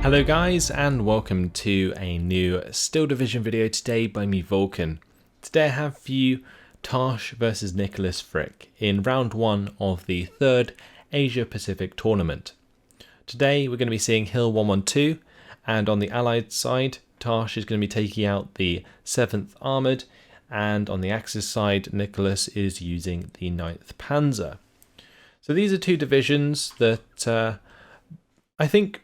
Hello guys, and welcome to a new Steel Division video today by me, Vulcan. Today I have for you Tarsh versus Nicholas Fricke in round 1 of the 3rd Asia Pacific tournament. Today we're going to be seeing Hill 112, and on the Allied side Tarsh is going to be taking out the 7th Armoured, and on the Axis side Nicholas is using the 9th Panzer. So these are two divisions that I think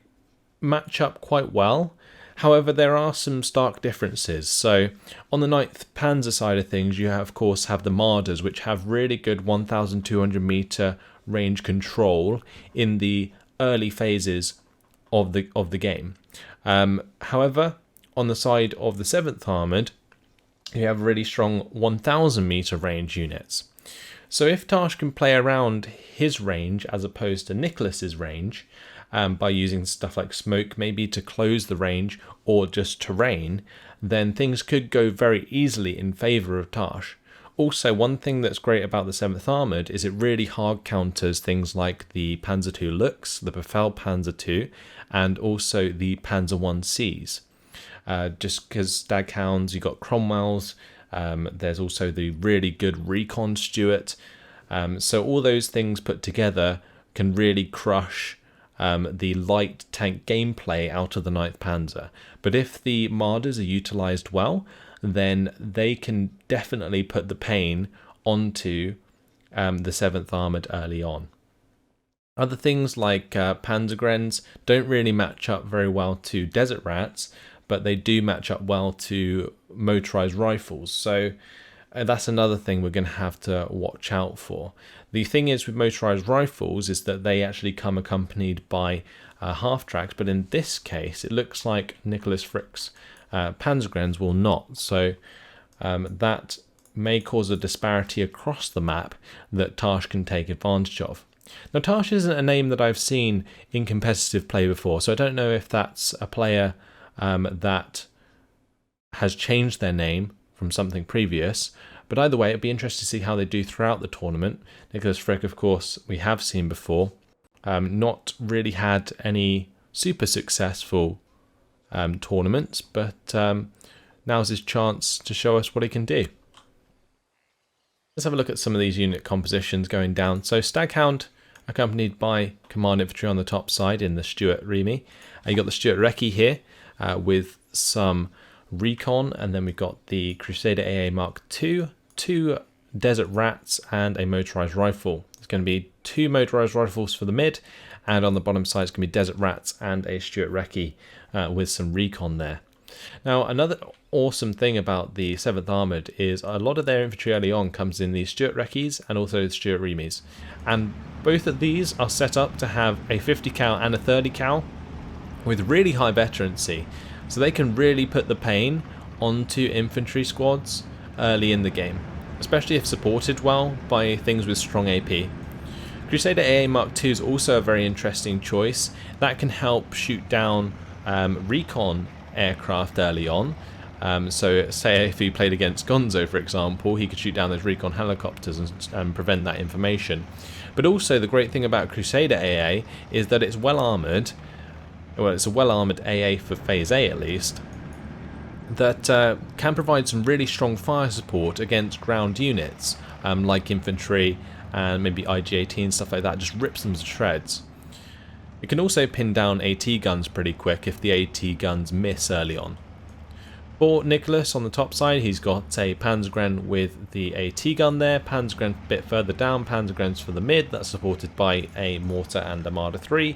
match up quite well. However, there are some stark differences. So on the 9th Panzer side of things, you of course have the Marders, which have really good 1,200 meter range control in the early phases of the game. However, on the side of the 7th Armoured, you have really strong 1,000 meter range units. So if Tarsh can play around his range as opposed to Nicholas's range, by using stuff like smoke maybe to close the range or just terrain, then things could go very easily in favour of Tarsh. Also, one thing that's great about the 7th Armoured is it really hard counters things like the Panzer II Lux, the Befehl Panzer II, and also the Panzer I-Cs. Just because Staghounds, you've got Cromwells, there's also the really good Recon Stuart. So all those things put together can really crush the light tank gameplay out of the 9th Panzer. But if the Marders are utilised well, then they can definitely put the pain onto the 7th Armoured early on. Other things like Panzergrens don't really match up very well to Desert Rats, but they do match up well to motorised rifles. So that's another thing we're going to have to watch out for. The thing is with motorised rifles is that they actually come accompanied by half-tracks, but in this case it looks like Nicholas Fricke's Panzergrens will not. So that may cause a disparity across the map that Tarsh can take advantage of. Now Tarsh isn't a name that I've seen in competitive play before, so I don't know if that's a player that has changed their name from something previous, but either way it'd be interesting to see how they do throughout the tournament. Nicholas Fricke, of course, we have seen before, not really had any super successful tournaments, but now's his chance to show us what he can do. Let's have a look at some of these unit compositions going down. So Staghound accompanied by Command Infantry on the top side in the Stuart Remy. You got the Stuart Recce here with some Recon, and then we've got the Crusader AA Mark II, 2 Desert Rats, and a motorised rifle. It's going to be 2 motorised rifles for the mid, and on the bottom side it's going to be Desert Rats and a Stuart Recce with some Recon there. Now another awesome thing about the 7th Armoured is a lot of their infantry early on comes in the Stuart Recces and also the Stuart Remys, and both of these are set up to have a 50 cal and a 30 cal with really high veterancy. So they can really put the pain onto infantry squads early in the game, especially if supported well by things with strong AP. Crusader AA Mark II is also a very interesting choice. That can help shoot down recon aircraft early on. So say if he played against Gonzo, for example, he could shoot down those recon helicopters and prevent that information. But also the great thing about Crusader AA is that it's well armoured. Well, it's a well-armoured AA for Phase A at least, that can provide some really strong fire support against ground units, like infantry and maybe IG-18 and stuff like that, just rips them to shreds. It can also pin down AT guns pretty quick if the AT guns miss early on. For Nicholas on the top side, he's got a Panzergren with the AT gun there, Panzergren a bit further down, Panzergrens for the mid, that's supported by a mortar and a Marder 3.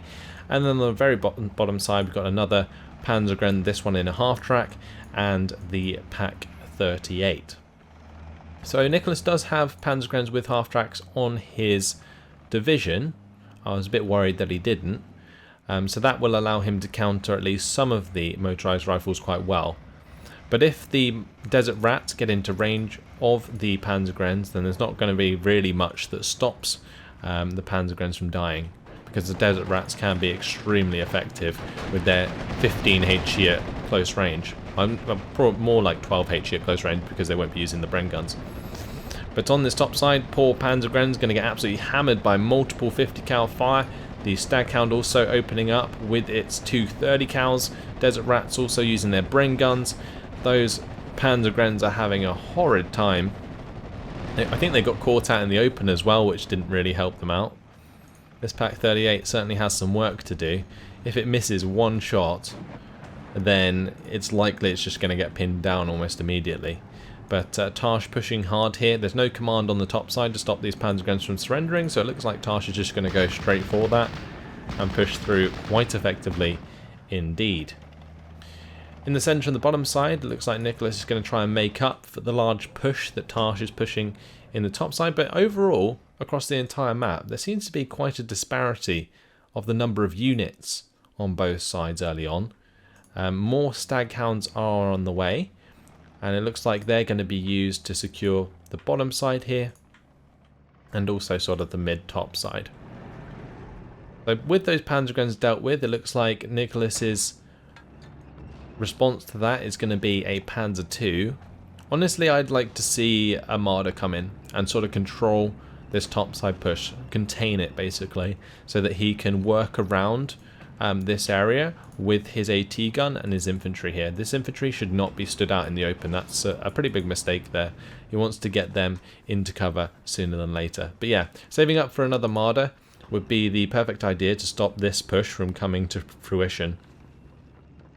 And then on the very bottom side we've got another Panzergren, this one in a half-track, and the Pak 38. So Nicholas does have Panzergrens with half-tracks on his division. I was a bit worried that he didn't. So that will allow him to counter at least some of the motorised rifles quite well. But if the Desert Rats get into range of the Panzergrens, then there's not going to be really much that stops the Panzergrens from dying, because the Desert Rats can be extremely effective with their 15 HE at close range. I'm more like 12 HE at close range because they won't be using the Bren guns. But on this top side, poor Panzergren's going to get absolutely hammered by multiple 50 cal fire. The Staghound also opening up with its 230 cals. Desert Rats also using their brain guns. Those Panzergrenz are having a horrid time. I think they got caught out in the open as well, which didn't really help them out. This Pak 38 certainly has some work to do. If it misses one shot, then it's likely it's just going to get pinned down almost immediately. But Tarsh pushing hard here. There's no command on the top side to stop these Panzergrenz from surrendering, so it looks like Tarsh is just going to go straight for that and push through quite effectively indeed. In the centre and the bottom side, it looks like Nicholas is going to try and make up for the large push that Tarsh is pushing in the top side, but overall, across the entire map, there seems to be quite a disparity of the number of units on both sides early on. More Staghounds are on the way, and it looks like they're going to be used to secure the bottom side here and also sort of the mid-top side. So with those Panzergrenz dealt with, it looks like Nicholas's response to that is going to be a Panzer II. Honestly, I'd like to see a Marder come in and sort of control this top side push, contain it basically, so that he can work around this area with his AT gun and his infantry here. This infantry should not be stood out in the open. That's a pretty big mistake there. He wants to get them into cover sooner than later. But yeah, saving up for another Marder would be the perfect idea to stop this push from coming to fruition.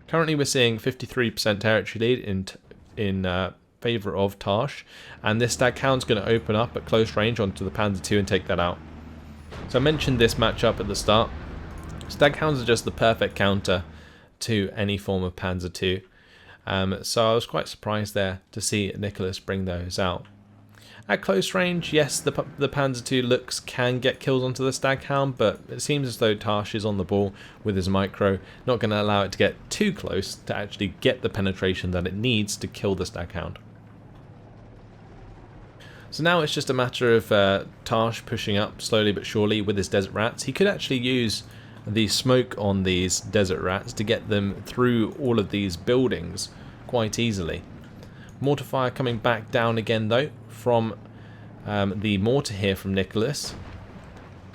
Currently we're seeing 53% territory lead in favour of Tarsh, and this Staghound's going to open up at close range onto the Panzer II and take that out. So I mentioned this matchup at the start. Staghounds are just the perfect counter to any form of Panzer II. So I was quite surprised there to see Nicholas bring those out. At close range, yes, the Panzer II can get kills onto the Staghound, but it seems as though Tarsh is on the ball with his micro, not going to allow it to get too close to actually get the penetration that it needs to kill the Staghound. So now it's just a matter of Tarsh pushing up slowly but surely with his Desert Rats. He could actually use the smoke on these Desert Rats to get them through all of these buildings quite easily. Mortar fire coming back down again though from the mortar here from Nicholas.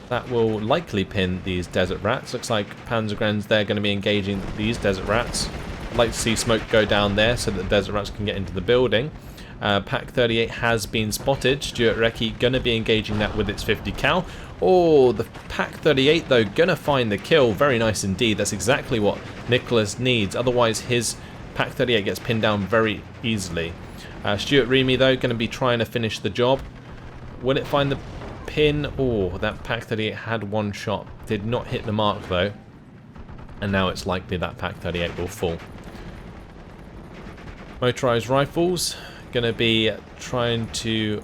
That will likely pin these Desert Rats. Looks like Panzergrenz, they're going to be engaging these Desert Rats. I'd like to see smoke go down there so that the Desert Rats can get into the building. Pak 38 has been spotted. Stuart Recce going to be engaging that with its 50 cal. Oh, the Pak 38 though going to find the kill. Very nice indeed. That's exactly what Nicholas needs. Otherwise his Pak 38 gets pinned down very easily. Stuart Remy though going to be trying to finish the job. Will it find the pin? Oh, that Pak 38 had one shot. Did not hit the mark though. And now it's likely that Pak 38 will fall. Motorized rifles going to be trying to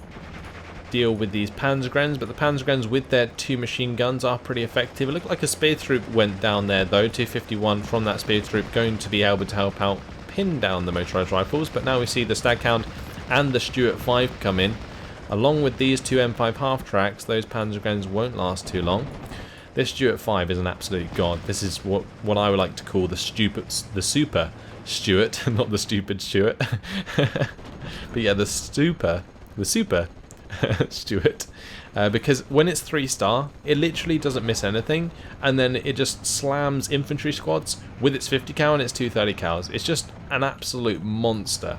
deal with these Panzergrenz, but the Panzergrenz with their two machine guns are pretty effective. It looked like a spear troop went down there though. 251 from that spear troop going to be able to help out pin down the motorized rifles, but now we see the Staghound and the Stuart 5 come in. Along with these two M5 half-tracks, those Panzergrenz won't last too long. This Stuart 5 is an absolute god. This is what I would like to call the super Stuart, not the stupid Stuart. But yeah, the super Stuart. Because when it's 3-star, it literally doesn't miss anything, and then it just slams infantry squads with its 50 cal and its 230 cals. It's just an absolute monster.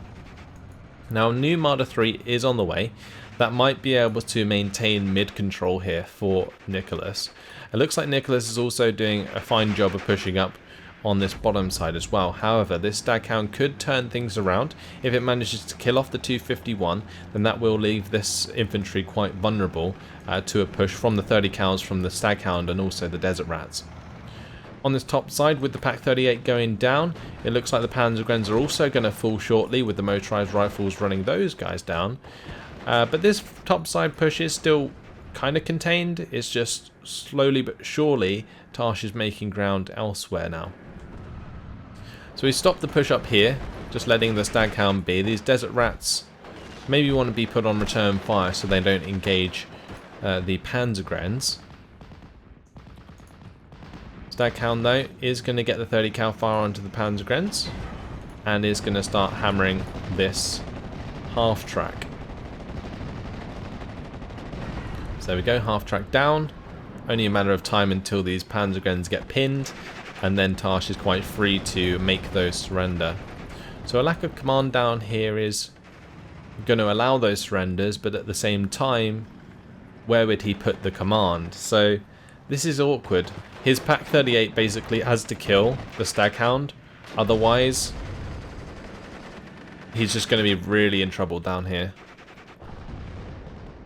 Now, new Marder 3 is on the way. That might be able to maintain mid-control here for Nicholas. It looks like Nicholas is also doing a fine job of pushing up on this bottom side as well. However, this Staghound could turn things around. If it manages to kill off the 251, then that will leave this infantry quite vulnerable to a push from the 30 cals from the Staghound and also the Desert Rats. On this top side, with the Pak 38 going down, it looks like the Panzergrenz are also going to fall shortly with the motorized rifles running those guys down. But this top side push is still kind of contained. It's just slowly but surely Tarsh is making ground elsewhere now. So we stopped the push up here, just letting the Staghound be. These Desert Rats maybe want to be put on return fire so they don't engage the Panzergrenz. Staghound though is going to get the 30 cal fire onto the Panzergrenz and is going to start hammering this half track. So there we go, half track down. only a matter of time until these Panzergrens get pinned, and then Tarsh is quite free to make those surrender. So a lack of command down here is going to allow those surrenders, but at the same time, where would he put the command? So this is awkward. His Pack 38 basically has to kill the Staghound, otherwise he's just going to be really in trouble down here.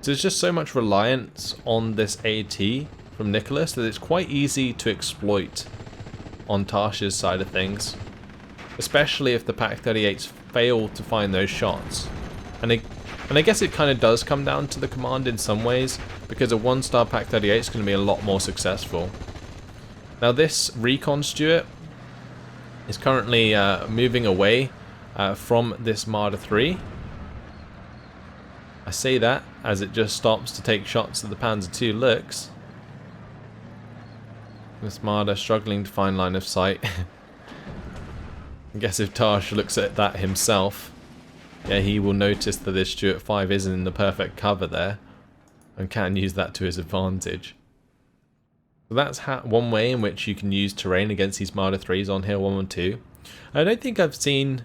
So there's just so much reliance on this AT from Nicholas that it's quite easy to exploit on Tarsh's side of things, especially if the Pack 38s fail to find those shots. And I guess it kind of does come down to the command in some ways, because a 1-star Pack 38 is going to be a lot more successful. Now this Recon Stuart is currently moving away from this Marder 3. I say that as it just stops to take shots at the Panzer II looks. This Marder struggling to find line of sight. I guess if Tarsh looks at that himself, yeah, he will notice that this Stuart 5 isn't in the perfect cover there, and can use that to his advantage. So that's one way in which you can use terrain against these Marder 3s on Hill 112. I don't think I've seen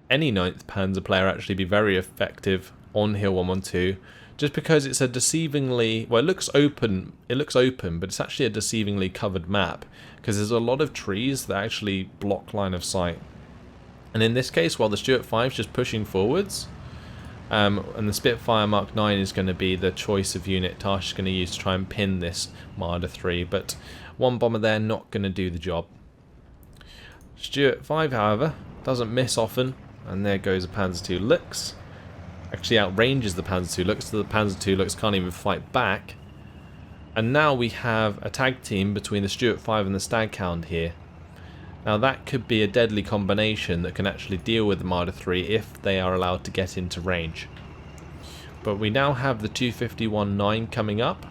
any 9th Panzer player actually be very effective on Hill 112, just because it's a deceivingly, well, it looks open, but it's actually a deceivingly covered map, because there's a lot of trees that actually block line of sight. And in this case, while the Stuart 5 is just pushing forwards, and the Spitfire Mark 9 is going to be the choice of unit Tarsh is going to use to try and pin this Marder 3, but one bomber there not going to do the job. Stuart 5, however, doesn't miss often, and there goes a Panzer II Lux. Actually outranges the Panzer II Lux, so the Panzer II Lux can't even fight back. And now we have a tag team between the Stuart 5 and the Staghound here. Now that could be a deadly combination that can actually deal with the Marder 3 if they are allowed to get into range. But we now have the 251-9 coming up.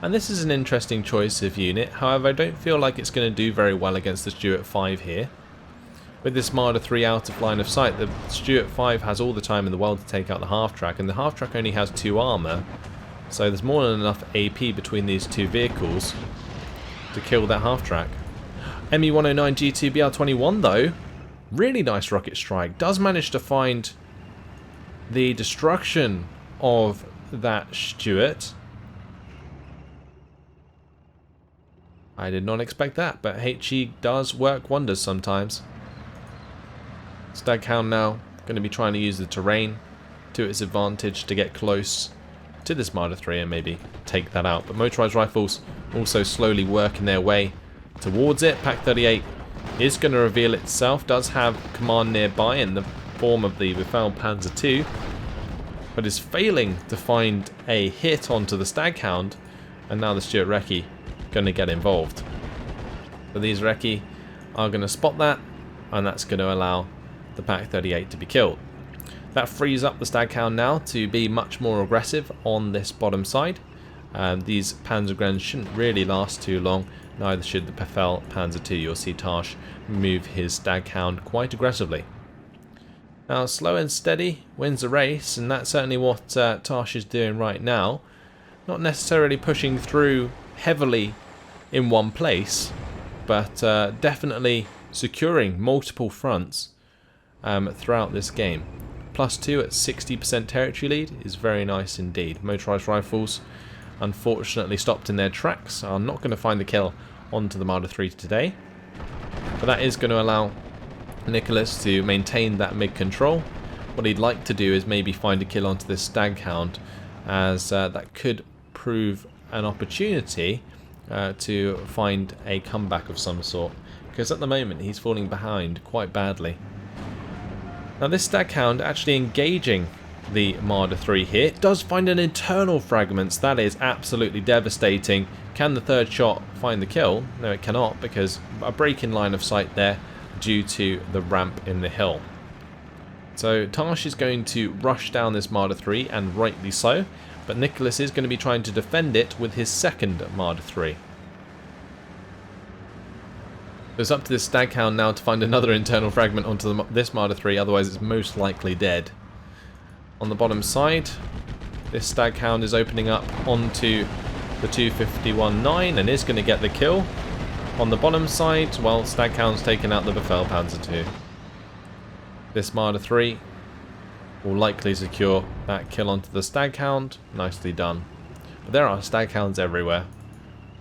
And this is an interesting choice of unit, however I don't feel like it's going to do very well against the Stuart 5 here. With this Marder 3 out of line of sight, the Stuart 5 has all the time in the world to take out the half-track, and the half-track only has 2 armour, so there's more than enough AP between these two vehicles to kill that half-track. ME-109 G2BR-21 though, really nice rocket strike, does manage to find the destruction of that Stuart. I did not expect that, but HE does work wonders sometimes. Staghound now going to be trying to use the terrain to its advantage to get close to this Marder 3 and maybe take that out. But motorized rifles also slowly working their way towards it. Pack 38 is going to reveal itself, does have command nearby in the form of the Befehl Panzer II, but is failing to find a hit onto the Staghound, and now the Stuart Recce going to get involved. So these Recce are going to spot that, and that's going to allow the Pack 38 to be killed. That frees up the Staghound now to be much more aggressive on this bottom side. These Panzergrens shouldn't really last too long, neither should the Befehl Panzer II. You'll see Tarsh move his Staghound quite aggressively. Now slow and steady wins the race, and that's certainly what Tarsh is doing right now. Not necessarily pushing through heavily in one place, but definitely securing multiple fronts throughout this game. +2 at 60% territory lead is very nice indeed. Motorized rifles unfortunately stopped in their tracks, are not going to find the kill onto the Marder 3 today, but that is going to allow Nicholas to maintain that mid control. What he'd like to do is maybe find a kill onto this Staghound, as that could prove an opportunity to find a comeback of some sort, because at the moment he's falling behind quite badly. Now this Staghound actually engaging the Marder 3 here does find an internal fragments. That is absolutely devastating. Can the third shot find the kill? No, it cannot, because a break in line of sight there due to the ramp in the hill. So Tarsh is going to rush down this Marder 3, and rightly so, but Nicholas is going to be trying to defend it with his second Marder 3. It's up to this Staghound now to find another internal fragment onto this Marder 3, otherwise it's most likely dead. On the bottom side, this Staghound is opening up onto the 251-9 and is going to get the kill. On the bottom side, well, Staghound's taken out the Befehlpanzer 2. This Marder 3 will likely secure that kill onto the Staghound. Nicely done. But there are Staghounds everywhere.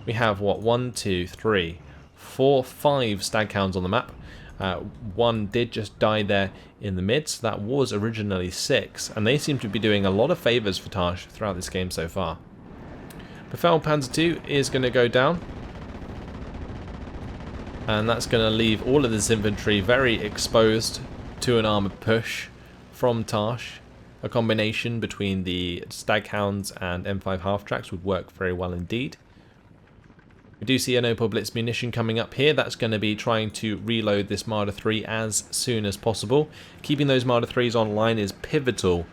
We have, what, 1, 2, 3, 4, 5 Staghounds on the map. One did just die there in the midst. That was originally 6, and they seem to be doing a lot of favours for Tarsh throughout this game so far. Befehlpanzer 2 is going to go down, and that's going to leave all of this infantry very exposed to an armoured push from Tarsh. A combination between the Staghounds and M5 half-tracks would work very well indeed. We do see an Opel Blitz munition coming up here. That's going to be trying to reload this Marder 3 as soon as possible. Keeping those Marder 3s online is pivotal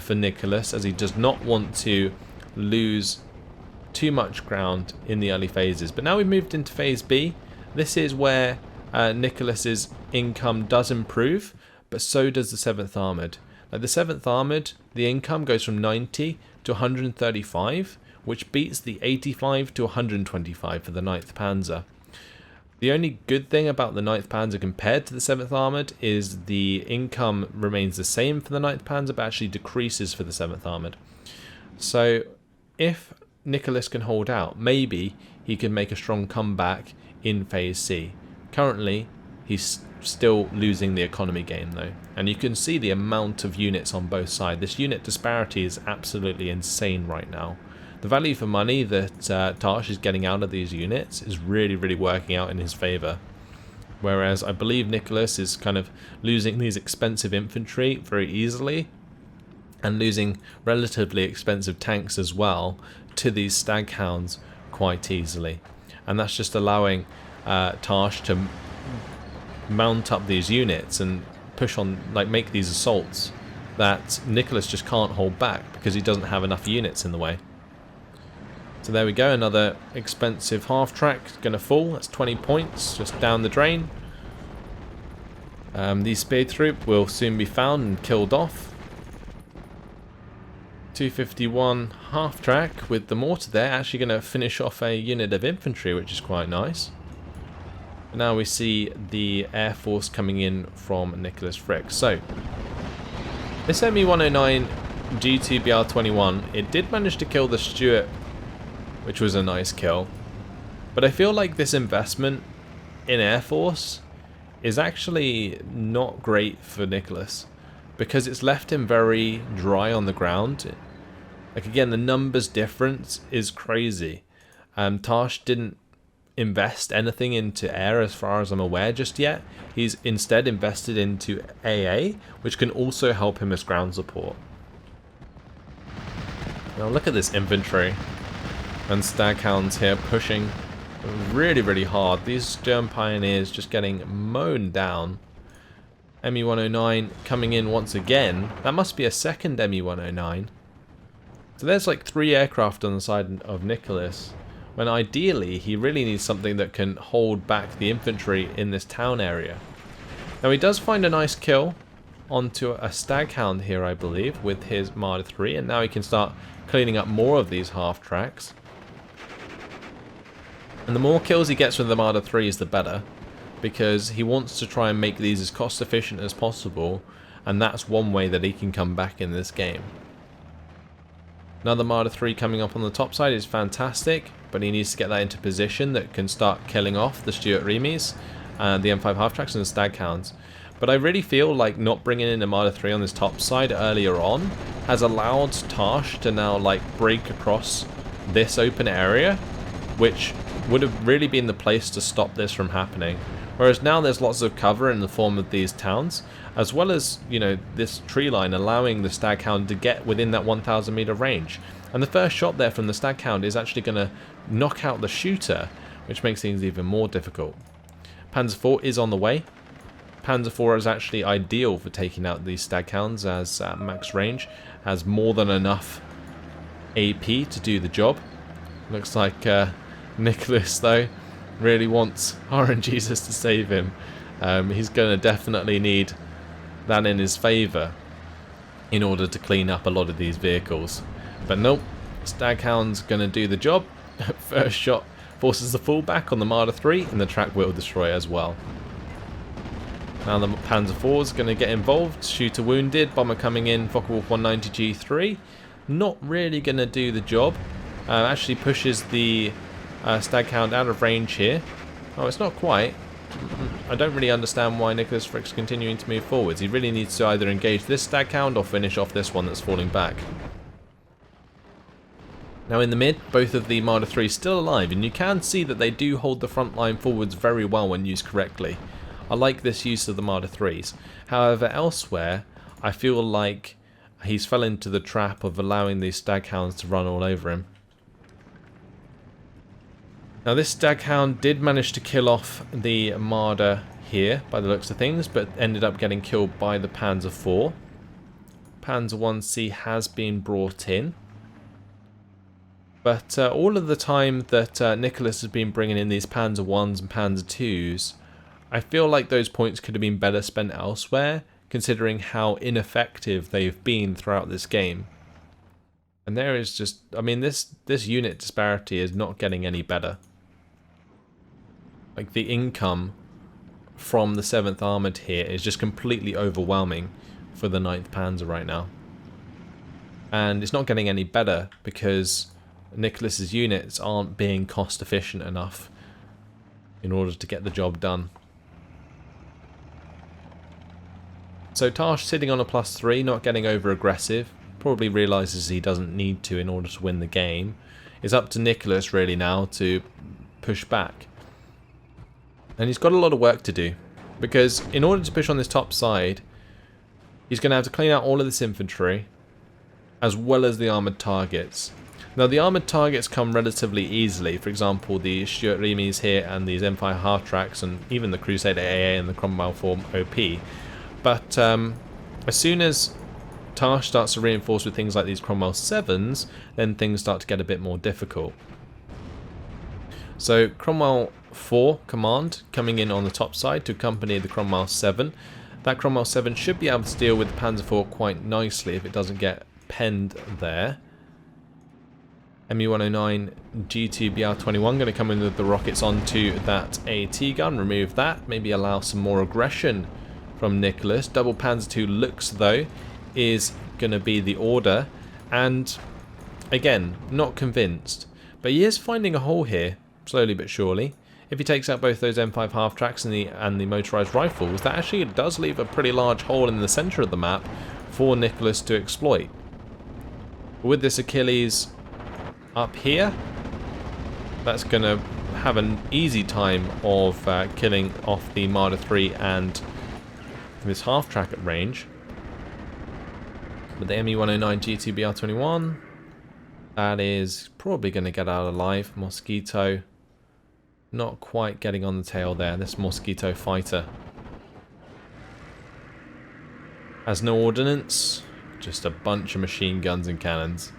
for Nicholas, as he does not want to lose too much ground in the early phases. But now we've moved into phase B. This is where Nicholas's income does improve, but so does the 7th Armoured. Like the 7th Armoured, the income goes from 90 to 135, which beats the 85 to 125 for the 9th Panzer. The only good thing about the 9th Panzer compared to the 7th Armoured is the income remains the same for the 9th Panzer, but actually decreases for the 7th Armoured. So if Nicholas can hold out, maybe he can make a strong comeback in phase C. Currently, he's still losing the economy game though, and you can see the amount of units on both sides. This unit disparity is absolutely insane right now. The value for money that Tarsh is getting out of these units is really, really working out in his favour. Whereas I believe Nicholas is kind of losing these expensive infantry very easily, and losing relatively expensive tanks as well to these Staghounds quite easily. And that's just allowing Tarsh to mount up these units and push on, like make these assaults that Nicholas just can't hold back because he doesn't have enough units in the way. So there we go, another expensive half-track going to fall. That's 20 points just down the drain. These speed troop will soon be found and killed off. 251 half-track with the mortar there, actually going to finish off a unit of infantry, which is quite nice. Now we see the Air Force coming in from Nicholas Fricke. So, this ME-109 G2BR-21, it did manage to kill the Stuart, which was a nice kill. But I feel like this investment in Air Force is actually not great for Nicholas, because it's left him very dry on the ground. Like again, the numbers difference is crazy. Tarsh didn't invest anything into air as far as I'm aware just yet. He's instead invested into AA, which can also help him as ground support. Now look at this infantry. And Staghounds here pushing really, really hard. These German Pioneers just getting mown down. ME-109 coming in once again. That must be a second ME-109. So there's like 3 aircraft on the side of Nicholas, when ideally he really needs something that can hold back the infantry in this town area. Now he does find a nice kill onto a Staghound here, I believe, with his Marder 3, and now he can start cleaning up more of these half-tracks. And the more kills he gets with the Marder 3s, the better, because he wants to try and make these as cost efficient as possible, and that's one way that he can come back in this game. Another Marder 3 coming up on the top side is fantastic, but he needs to get that into position that can start killing off the Stuart Remies and the M5 half-tracks and the Staghounds. But I really feel like not bringing in a Marder 3 on this top side earlier on has allowed Tarsh to now like break across this open area, which would have really been the place to stop this from happening. Whereas now there's lots of cover in the form of these towns, as well as, you know, this tree line allowing the Staghound to get within that 1,000 meter range. And the first shot there from the Staghound is actually going to knock out the shooter, which makes things even more difficult. Panzer IV is on the way. Panzer IV is actually ideal for taking out these Staghounds, as max range has more than enough AP to do the job. Looks like Nicholas, though, really wants RNGesus to save him. He's going to definitely need that in his favour in order to clean up a lot of these vehicles. But nope, Staghound's going to do the job, First shot forces the fallback on the Marder 3 and the track wheel destroyer as well. Now the Panzer 4 is going to get involved. Shooter wounded, bomber coming in, Focke-Wulf 190 G3. Not really going to do the job. Actually pushes the Staghound out of range here. Oh, it's not quite. I don't really understand why Nicholas Fricke's continuing to move forwards. He really needs to either engage this Staghound or finish off this one that's falling back. Now in the mid, both of the Marder 3s still alive, and you can see that they do hold the front line forwards very well when used correctly. I like this use of the Marder 3s. However, elsewhere, I feel like he's fell into the trap of allowing these Staghounds to run all over him. Now this Staghound did manage to kill off the Marder here, by the looks of things, but ended up getting killed by the Panzer 4. Panzer 1C has been brought in. But all of the time that Nicholas has been bringing in these Panzer 1s and Panzer 2s, I feel like those points could have been better spent elsewhere, considering how ineffective they've been throughout this game. And there is just, I mean, this unit disparity is not getting any better. Like, the income from the 7th Armoured here is just completely overwhelming for the 9th Panzer right now. And it's not getting any better because Nicholas's units aren't being cost efficient enough in order to get the job done. So Tarsh sitting on a +3, not getting over aggressive, probably realises he doesn't need to in order to win the game. It's up to Nicholas really now to push back. And he's got a lot of work to do, because in order to push on this top side, he's going to have to clean out all of this infantry, as well as the armoured targets. Now the armoured targets come relatively easily, for example the Stuart Remies here and these M5 half-tracks and even the Crusader AA and the Cromwell 4 OP. But as soon as Tarsh starts to reinforce with things like these Cromwell 7s, then things start to get a bit more difficult. So Cromwell 4 command coming in on the top side to accompany the Cromwell 7. That Cromwell 7 should be able to deal with the Panzer 4 quite nicely if it doesn't get penned there. ME-109 G2 BR-21 going to come in with the rockets onto that AT gun, remove that, maybe allow some more aggression from Nicholas. Double Panzer 2 looks though is going to be the order, and again, not convinced, but he is finding a hole here, slowly but surely. If he takes out both those M5 half-tracks and the motorised rifles, that actually does leave a pretty large hole in the centre of the map for Nicholas to exploit. With this Achilles up here, that's going to have an easy time of killing off the Marder 3 and this half-track at range. But the ME-109 G2 BR-21, that is probably going to get out alive. Mosquito not quite getting on the tail there. This Mosquito fighter has no ordnance, just a bunch of machine guns and cannons.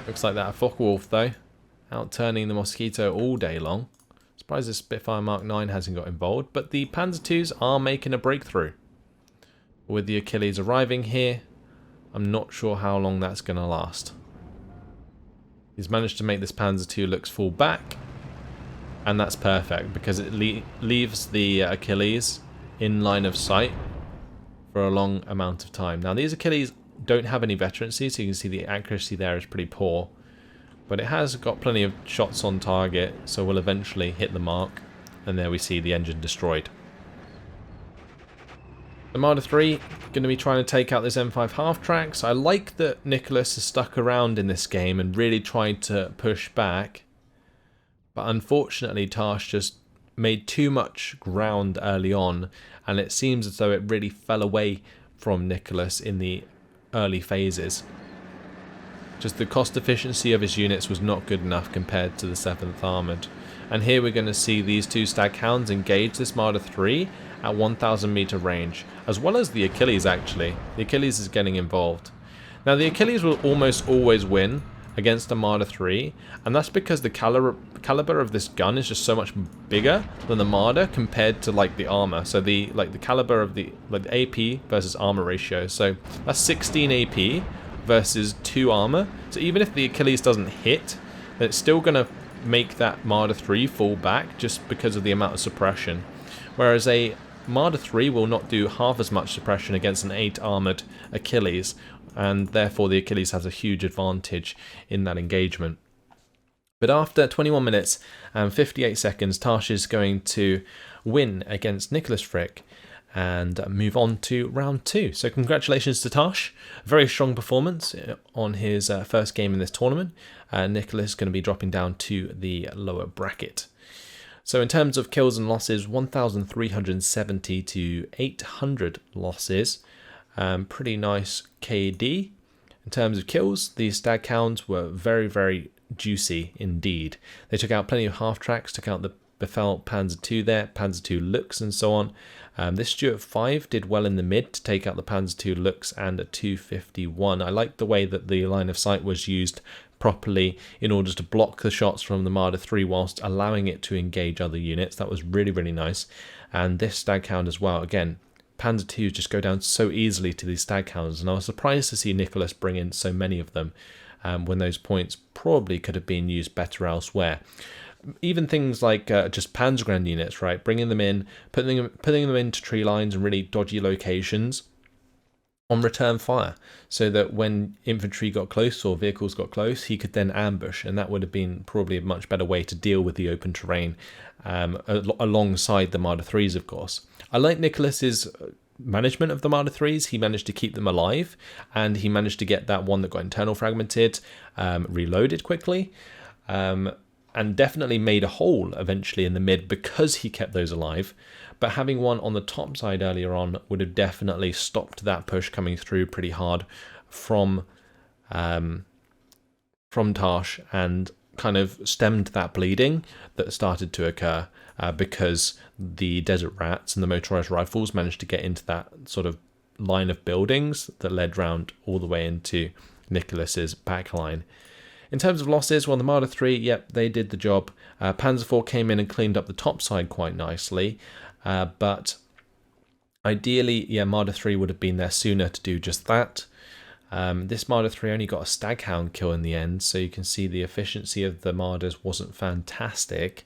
Looks like that Focke-Wulf though, out-turning the Mosquito all day long. Surprised the Spitfire Mark 9 hasn't got involved, but the Panzer 2s are making a breakthrough. With the Achilles arriving here, I'm not sure how long that's going to last. He's managed to make this Panzer 2 looks full back, and that's perfect because it leaves the Achilles in line of sight for a long amount of time. Now these Achilles don't have any veterancy, so you can see the accuracy there is pretty poor, but it has got plenty of shots on target, so we'll eventually hit the mark, and there we see the engine destroyed. The Marder 3 going to be trying to take out this M5 half-tracks. I like that Nicholas has stuck around in this game and really tried to push back, but unfortunately Tarsh just made too much ground early on, and it seems as though it really fell away from Nicholas in the early phases. Just the cost efficiency of his units was not good enough compared to the 7th Armoured. And here we're going to see these two Staghounds engage this Marder 3 at 1,000 meter range, as well as the Achilles actually. The Achilles is getting involved. Now the Achilles will almost always win against a Marder 3, and that's because the caliber of this gun is just so much bigger than the Marder compared to like the armor. So the caliber of the AP versus armor ratio. So that's 16 AP versus 2 armor. So even if the Achilles doesn't hit, then it's still going to make that Marder 3 fall back just because of the amount of suppression. Whereas a Marder 3 will not do half as much suppression against an 8 armoured Achilles, and therefore the Achilles has a huge advantage in that engagement. But after 21 minutes and 58 seconds, Tarsh is going to win against Nicholas Fricke and move on to round 2. So congratulations to Tarsh. Very strong performance on his first game in this tournament. Nicholas is going to be dropping down to the lower bracket. So in terms of kills and losses, 1,370 to 800 losses. Pretty nice KD. In terms of kills, these stag hounds were very, very juicy indeed. They took out plenty of half tracks, took out the Befell Panzer II there, Panzer II Lux and so on. This Stuart 5 did well in the mid to take out the Panzer II Lux and a 251. I like the way that the line of sight was used properly in order to block the shots from the Marder 3 whilst allowing it to engage other units. That was really, really nice. And this stag hound as well. Again, Panzer IIs just go down so easily to these stag hounds, and I was surprised to see Nicholas bring in so many of them when those points probably could have been used better elsewhere. Even things like just Panzergrenadier units, right? Bringing them in, putting them into tree lines and really dodgy locations on return fire, so that when infantry got close or vehicles got close, he could then ambush, and that would have been probably a much better way to deal with the open terrain alongside the Marder 3s, of course. I like Nicholas's management of the Marder 3s. He managed to keep them alive, and he managed to get that one that got internal fragmented reloaded quickly. And definitely made a hole eventually in the mid because he kept those alive. But having one on the top side earlier on would have definitely stopped that push coming through pretty hard from Tarsh, and kind of stemmed that bleeding that started to occur because the Desert Rats and the motorized rifles managed to get into that sort of line of buildings that led round all the way into Nicholas's back line. In terms of losses, well, the Marder 3, yep, they did the job. Panzer 4 came in and cleaned up the top side quite nicely. But ideally, yeah, Marder 3 would have been there sooner to do just that. This Marder 3 only got a staghound kill in the end, so you can see the efficiency of the Marders wasn't fantastic,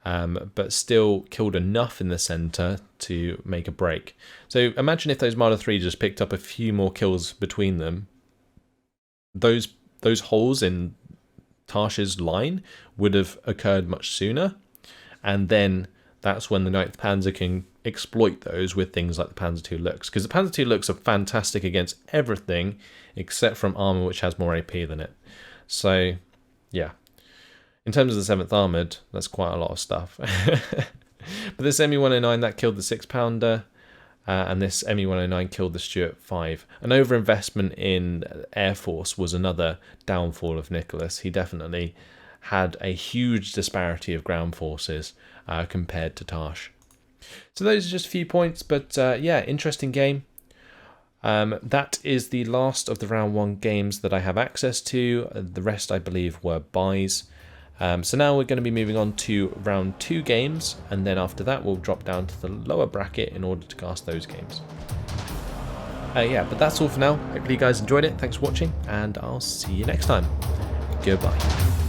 but still killed enough in the centre to make a break. So imagine if those Marder 3 just picked up a few more kills between them. Those holes in Tarsh's line would have occurred much sooner, and then that's when the 9th Panzer can exploit those with things like the Panzer II Lux, because the Panzer II Lux are fantastic against everything except from armour which has more AP than it. So yeah, in terms of the 7th Armoured, that's quite a lot of stuff. But this ME-109, that killed the 6-pounder, and this ME-109 killed the Stuart 5. An overinvestment in Air Force was another downfall of Nicholas. He definitely had a huge disparity of ground forces compared to Tarsh. So those are just a few points, but yeah, interesting game. That is the last of the round 1 games that I have access to. The rest, I believe, were buys. So now we're going to be moving on to round 2 games, and then after that we'll drop down to the lower bracket in order to cast those games. Yeah, but that's all for now. Hopefully you guys enjoyed it. Thanks for watching, and I'll see you next time. Goodbye.